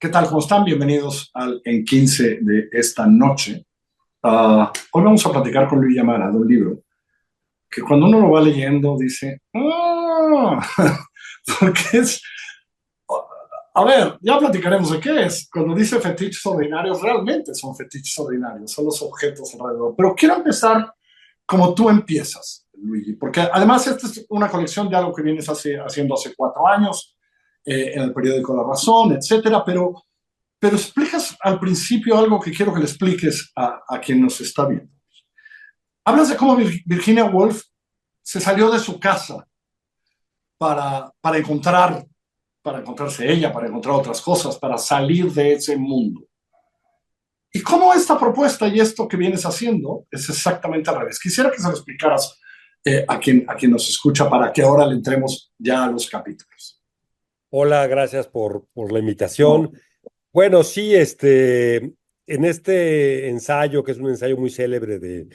¿Qué tal? ¿Cómo están? Bienvenidos al En 15 de esta noche. Hoy vamos a platicar con Luis Llamara de un libro que cuando uno lo va leyendo dice, porque es, a ver, ya platicaremos de qué es. Cuando dice fetiches ordinarios, realmente son fetiches ordinarios, son los objetos alrededor. Pero quiero empezar como tú empiezas, Luigi, porque además esta es una colección de algo que vienes haciendo hace 4 años en el periódico La Razón, etcétera, pero explicas al principio algo que quiero que le expliques a quien nos está viendo. Hablas de cómo Virginia Woolf se salió de su casa para para encontrarse ella, para encontrar otras cosas, para salir de ese mundo. Y cómo esta propuesta y esto que vienes haciendo es exactamente al revés. Quisiera que se lo explicaras a quien nos escucha para que ahora le entremos ya a los capítulos. Hola, gracias por la No. invitación. Bueno, sí, en este ensayo, que es un ensayo muy célebre de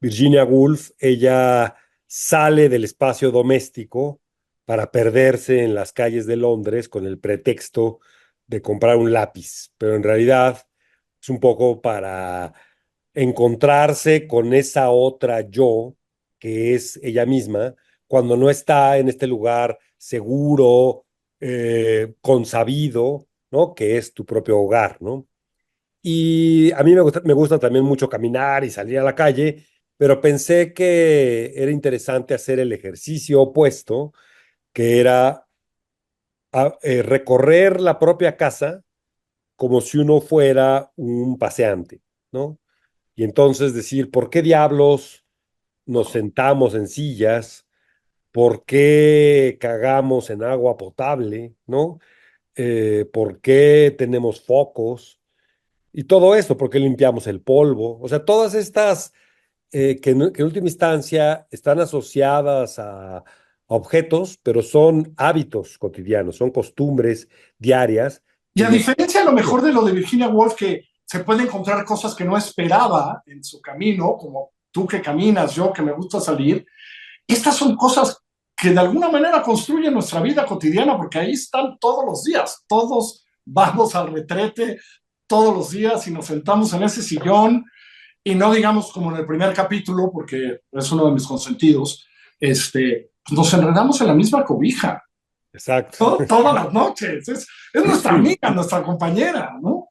Virginia Woolf, ella sale del espacio doméstico para perderse en las calles de Londres con el pretexto de comprar un lápiz, pero en realidad es un poco para encontrarse con esa otra yo que es ella misma cuando no está en este lugar seguro, consabido, ¿no? Que es tu propio hogar, ¿no? Y a mí me gusta también mucho caminar y salir a la calle, pero pensé que era interesante hacer el ejercicio opuesto, que era recorrer la propia casa como si uno fuera un paseante, ¿no? Y entonces decir, ¿por qué diablos nos sentamos en sillas? ¿Por qué cagamos en agua potable? ¿No? ¿Por qué tenemos focos? Y todo esto, ¿por qué limpiamos el polvo? O sea, todas estas que en última instancia están asociadas a objetos, pero son hábitos cotidianos, son costumbres diarias Y que a nos... diferencia a lo mejor de lo de Virginia Woolf, que se puede encontrar cosas que no esperaba en su camino, como tú que caminas, yo que me gusta salir, estas son cosas que de alguna manera construyen nuestra vida cotidiana, porque ahí están todos los días, todos vamos al retrete todos los días y nos sentamos en ese sillón y no digamos como en el primer capítulo, porque es uno de mis consentidos, nos enredamos en la misma cobija Exacto. todas las noches. Es nuestra amiga, nuestra compañera, ¿no?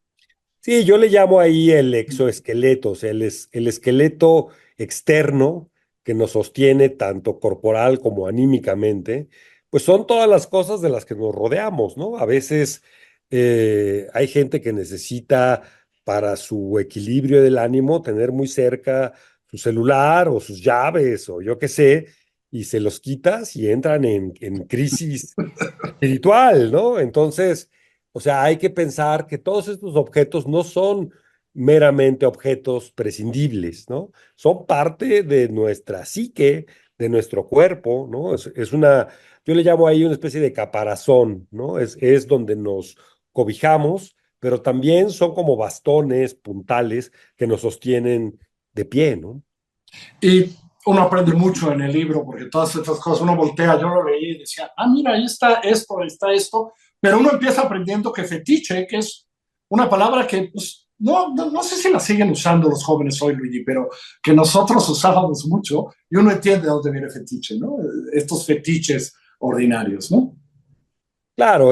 Sí, yo le llamo ahí el exoesqueleto, o sea, el esqueleto externo que nos sostiene tanto corporal como anímicamente, pues son todas las cosas de las que nos rodeamos, ¿no? A veces hay gente que necesita para su equilibrio del ánimo tener muy cerca su celular o sus llaves o yo qué sé, y se los quitas y entran en crisis espiritual, ¿no? Entonces, o sea, hay que pensar que todos estos objetos no son meramente objetos prescindibles, ¿no? Son parte de nuestra psique, de nuestro cuerpo, ¿no? Es una, yo le llamo ahí una especie de caparazón, ¿no? Es donde nos cobijamos, pero también son como bastones puntales que nos sostienen de pie, ¿no? Y uno aprende mucho en el libro, porque todas estas cosas uno voltea, yo lo leí y decía, mira, ahí está esto, pero uno empieza aprendiendo que fetiche, que es una palabra que pues, no sé si la siguen usando los jóvenes hoy, Luigi, pero que nosotros usábamos mucho y uno entiende de dónde viene fetiche, ¿no? Estos fetiches ordinarios, ¿no? Claro,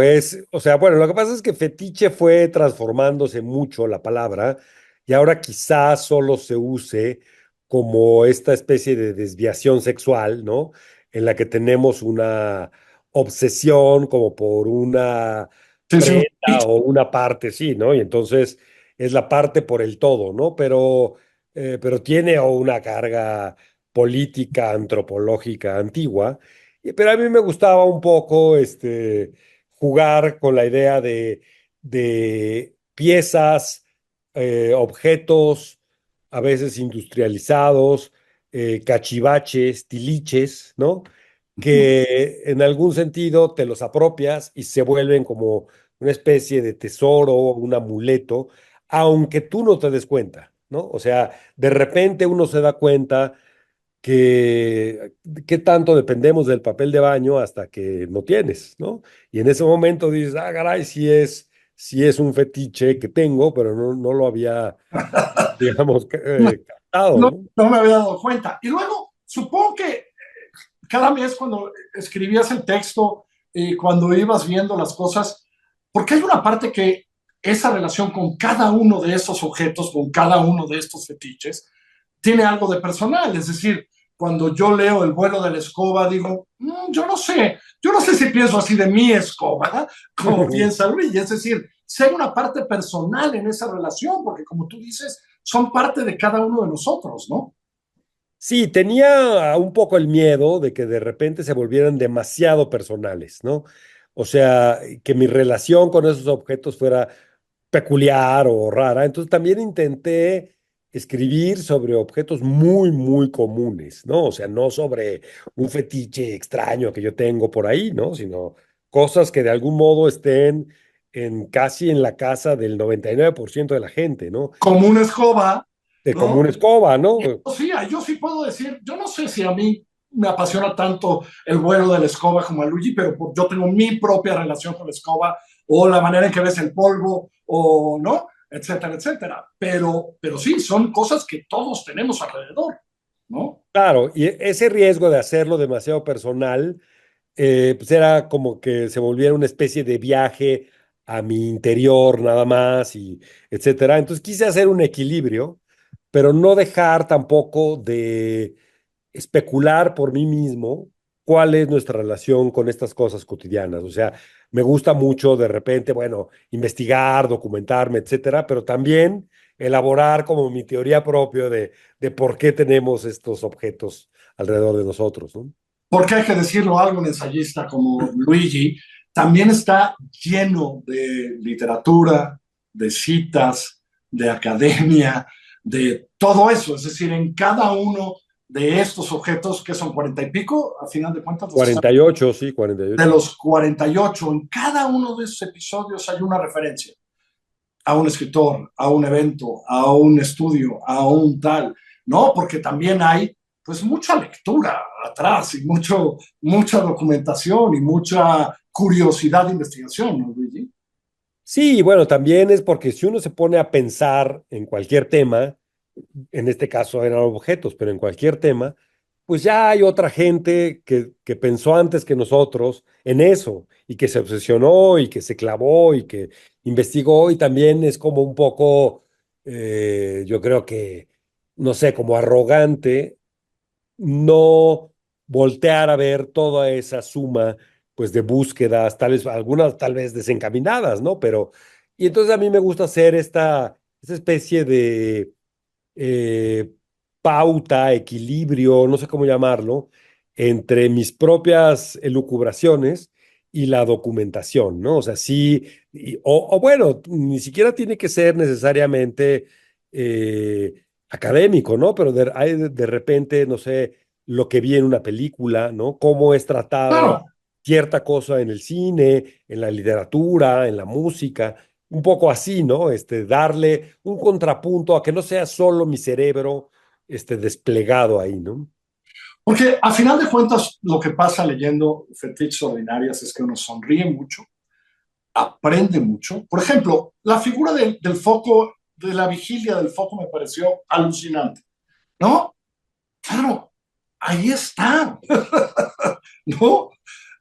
o sea, bueno, lo que pasa es que fetiche fue transformándose mucho la palabra y ahora quizás solo se use como esta especie de desviación sexual, ¿no? En la que tenemos una obsesión como por una Sí, sí, un prenda fetiche. o una parte, sí, ¿no? Y entonces es la parte por el todo, ¿no? Pero tiene una carga política, antropológica antigua. Pero a mí me gustaba un poco, jugar con la idea de piezas, objetos, a veces industrializados, cachivaches, tiliches, ¿no? Que en algún sentido te los apropias y se vuelven como una especie de tesoro, un amuleto, aunque tú no te des cuenta, ¿no? O sea, de repente uno se da cuenta que qué tanto dependemos del papel de baño hasta que no tienes, ¿no? Y en ese momento dices, caray, sí es un fetiche que tengo, pero no lo había, digamos, captado, No, ¿no? no me había dado cuenta. Y luego, supongo que cada mes cuando escribías el texto y cuando ibas viendo las cosas, porque hay una parte que esa relación con cada uno de esos objetos, con cada uno de estos fetiches, tiene algo de personal. Es decir, cuando yo leo el vuelo de la escoba, digo, yo no sé si pienso así de mi escoba, como piensa Luis. Es decir, si hay una parte personal en esa relación, porque como tú dices, son parte de cada uno de nosotros, ¿no? Sí, tenía un poco el miedo de que de repente se volvieran demasiado personales, ¿no? O sea, que mi relación con esos objetos fuera peculiar o rara. Entonces también intenté escribir sobre objetos muy, muy comunes, ¿no? O sea, no sobre un fetiche extraño que yo tengo por ahí, ¿no? Sino cosas que de algún modo estén en casi en la casa del 99% de la gente, ¿no? Como una escoba, De como una ¿no? escoba, Y ¿no? yo sí puedo decir, yo no sé si a mí me apasiona tanto el vuelo de la escoba como a Luigi, pero yo tengo mi propia relación con la escoba o la manera en que ves el polvo o no, etcétera, etcétera. Pero sí, son cosas que todos tenemos alrededor, ¿no? Claro, y ese riesgo de hacerlo demasiado personal, pues era como que se volviera una especie de viaje a mi interior nada más y etcétera. Entonces quise hacer un equilibrio, pero no dejar tampoco de especular por mí mismo cuál es nuestra relación con estas cosas cotidianas. O sea, me gusta mucho de repente, bueno, investigar, documentarme, etcétera, pero también elaborar como mi teoría propia de por qué tenemos estos objetos alrededor de nosotros, ¿no? Porque hay que decirlo, algo, un ensayista como Luigi también está lleno de literatura, de citas, de academia, de todo eso. Es decir, en cada uno de estos objetos, que son 40 y pico, a final de cuentas, 48, sí, de 48. los 48, en cada uno de esos episodios hay una referencia a un escritor, a un evento, a un estudio, a un tal, ¿no? Porque también hay pues mucha lectura atrás y mucha documentación y mucha curiosidad de investigación, ¿no, Luigi? Sí, bueno, también es porque si uno se pone a pensar en cualquier tema, en este caso eran objetos, pero en cualquier tema, pues ya hay otra gente que pensó antes que nosotros en eso y que se obsesionó y que se clavó y que investigó y también es como un poco, yo creo que, no sé, como arrogante no voltear a ver toda esa suma, pues, de búsquedas, tal vez, algunas tal vez desencaminadas, ¿no? Pero, y entonces a mí me gusta hacer esta especie de eh, pauta, equilibrio, no sé cómo llamarlo, entre mis propias elucubraciones y la documentación, ¿no? O sea, sí, o bueno, ni siquiera tiene que ser necesariamente académico, ¿no? Pero hay de repente, no sé, lo que vi en una película, ¿no? Cómo es tratado Claro, cierta cosa en el cine, en la literatura, en la música, un poco así, ¿no? Darle un contrapunto a que no sea solo mi cerebro, desplegado ahí, ¿no? porque a final de cuentas lo que pasa leyendo Fetiches Ordinarias es que uno sonríe mucho, aprende mucho. Por ejemplo, la figura del foco, de la vigilia del foco me pareció alucinante, ¿no? Claro, ahí está, ¿no?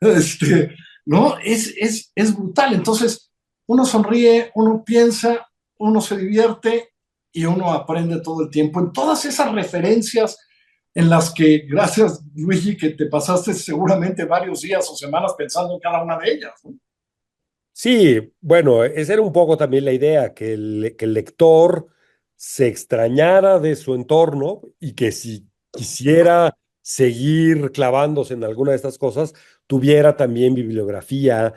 Este, ¿no? Es brutal. Entonces, uno sonríe, uno piensa, uno se divierte y uno aprende todo el tiempo en todas esas referencias en las que, gracias Luigi, que te pasaste seguramente varios días o semanas pensando en cada una de ellas, ¿no? Sí, bueno, esa era un poco también la idea, que el lector se extrañara de su entorno y que si quisiera seguir clavándose en alguna de estas cosas, tuviera también bibliografía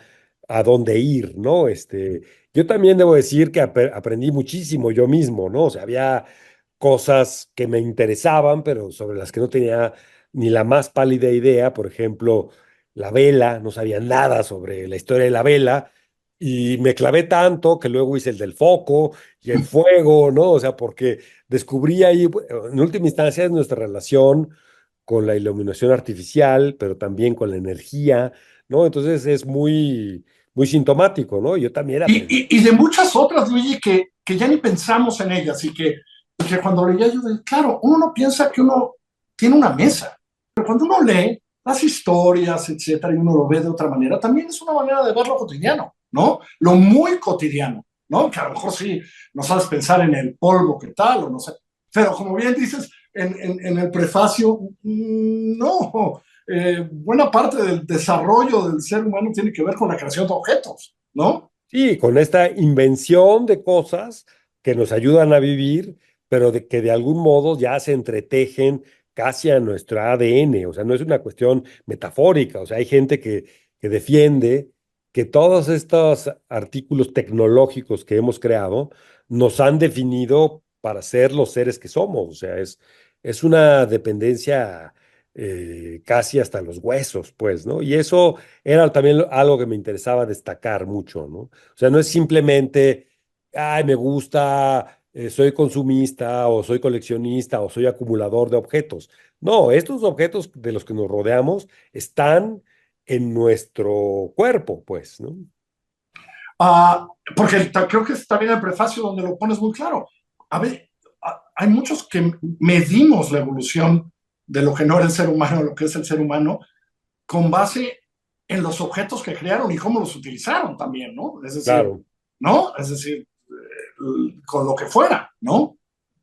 a dónde ir, ¿no? Yo también debo decir que aprendí muchísimo yo mismo, ¿no? O sea, había cosas que me interesaban, pero sobre las que no tenía ni la más pálida idea. Por ejemplo, la vela, no sabía nada sobre la historia de la vela y me clavé tanto que luego hice el del foco y el fuego, ¿no? O sea, porque descubrí ahí, en última instancia, es nuestra relación con la iluminación artificial, pero también con la energía, ¿no? Entonces es muy, muy sintomático, ¿no? Yo también aprendí. Y de muchas otras, Luigi, que ya ni pensamos en ellas y que cuando leía yo, claro, uno no piensa que uno tiene una mesa, pero cuando uno lee las historias, etcétera, y uno lo ve de otra manera, también es una manera de ver lo cotidiano, ¿no? Lo muy cotidiano, ¿no? Que a lo mejor sí no sabes pensar en el polvo, qué tal, o no sé. Pero como bien dices en el prefacio, no. Buena parte del desarrollo del ser humano tiene que ver con la creación de objetos, ¿no? Sí, con esta invención de cosas que nos ayudan a vivir, pero de que de algún modo ya se entretejen casi a nuestro ADN. O sea, no es una cuestión metafórica. O sea, hay gente que defiende que todos estos artículos tecnológicos que hemos creado nos han definido para ser los seres que somos. O sea, es una dependencia casi hasta los huesos, pues, ¿no? Y eso era también algo que me interesaba destacar mucho, ¿no? O sea, no es simplemente, ay, me gusta, soy consumista o soy coleccionista o soy acumulador de objetos. No, estos objetos de los que nos rodeamos están en nuestro cuerpo, pues, ¿no? Porque creo que está bien el prefacio donde lo pones muy claro. A ver, hay muchos que medimos la evolución de lo que no era el ser humano, lo que es el ser humano, con base en los objetos que crearon y cómo los utilizaron también, ¿no? Es decir, Claro. ¿no? Es decir, con lo que fuera, ¿no?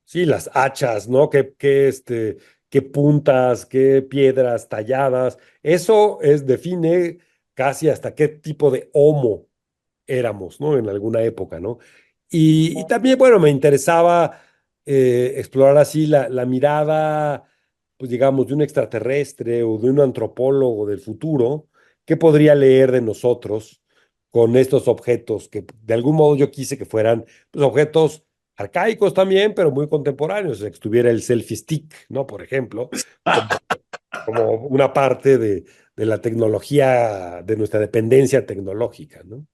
Sí, las hachas, ¿no? Qué puntas, qué piedras talladas. Eso define casi hasta qué tipo de homo éramos, ¿no? En alguna época, ¿no? Y también, bueno, me interesaba explorar así la mirada, pues digamos, de un extraterrestre o de un antropólogo del futuro, qué podría leer de nosotros con estos objetos que de algún modo yo quise que fueran pues, objetos arcaicos también, pero muy contemporáneos, o sea, que estuviera el selfie stick, ¿no? Por ejemplo, como, como una parte de la tecnología, de nuestra dependencia tecnológica, ¿no?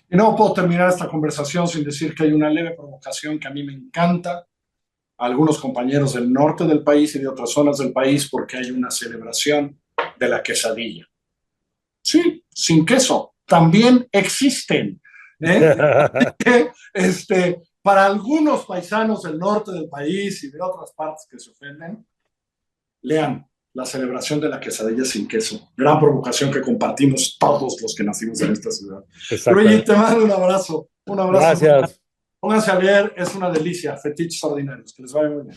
Y no puedo terminar esta conversación sin decir que hay una leve provocación que a mí me encanta, a algunos compañeros del norte del país y de otras zonas del país, porque hay una celebración de la quesadilla. Sí, sin queso, también existen. ¿Eh? Para algunos paisanos del norte del país y de otras partes que se ofenden, lean la celebración de la quesadilla sin queso. Gran provocación que compartimos todos los que nacimos en esta ciudad. Luigi, Exactamente. te mando un abrazo. Un abrazo. Gracias. Pónganse a leer, es una delicia. Fetiches ordinarios. Que les vaya muy bien.